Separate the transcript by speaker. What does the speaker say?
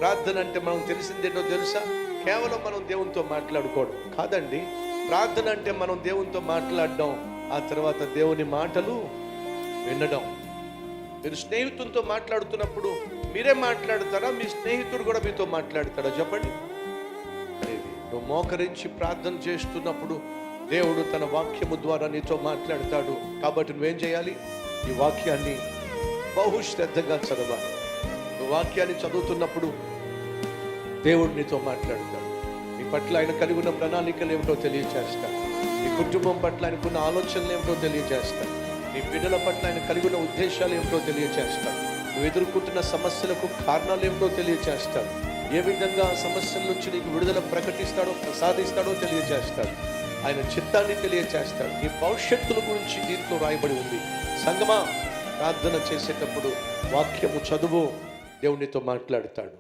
Speaker 1: ప్రార్థన అంటే మనం తెలిసిందేంటో తెలుసా? కేవలం మనం దేవునితో మాట్లాడుకోవడం కాదండి. ప్రార్థన అంటే మనం దేవునితో మాట్లాడడం, ఆ తర్వాత దేవుని మాటలు వినడం. మీరు స్నేహితులతో మాట్లాడుతున్నప్పుడు మీరే మాట్లాడతారా? మీ స్నేహితుడు కూడా మీతో మాట్లాడతాడా? చెప్పండి. నువ్వు మోకరించి ప్రార్థన చేస్తున్నప్పుడు దేవుడు తన వాక్యము ద్వారా నీతో మాట్లాడతాడు. కాబట్టి నువ్వేం చేయాలి? ఈ వాక్యాన్ని బహు శ్రద్ధగా చదవాలి. నువ్వు వాక్యాన్ని చదువుతున్నప్పుడు దేవుడు నీతో మాట్లాడతాడు. నీ పట్ల ఆయన కలిగి ఉన్న ప్రణాళికలు ఏమిటో తెలియజేస్తాడు. నీ కుటుంబం పట్ల ఆయనకున్న ఆలోచనలు ఏమిటో తెలియజేస్తాడు. నీ బిడ్డల పట్ల ఆయన కలిగి ఉన్న ఉద్దేశాలు ఏమిటో తెలియజేస్తాడు. నువ్వు ఎదుర్కొంటున్న సమస్యలకు కారణాలు ఏమిటో తెలియజేస్తాడు. ఏ విధంగా ఆ సమస్యల నుంచి నీకు విడుదల ప్రకటిస్తాడో, ప్రసాదిస్తాడో తెలియజేస్తాడు. ఆయన చిత్తాన్ని తెలియజేస్తాడు. నీ భవిష్యత్తుల గురించి దీంతో రాయబడి ఉంది. సంగమా, ప్రార్థన చేసేటప్పుడు వాక్యము చదువు, దేవునితో మాట్లాడతాడు.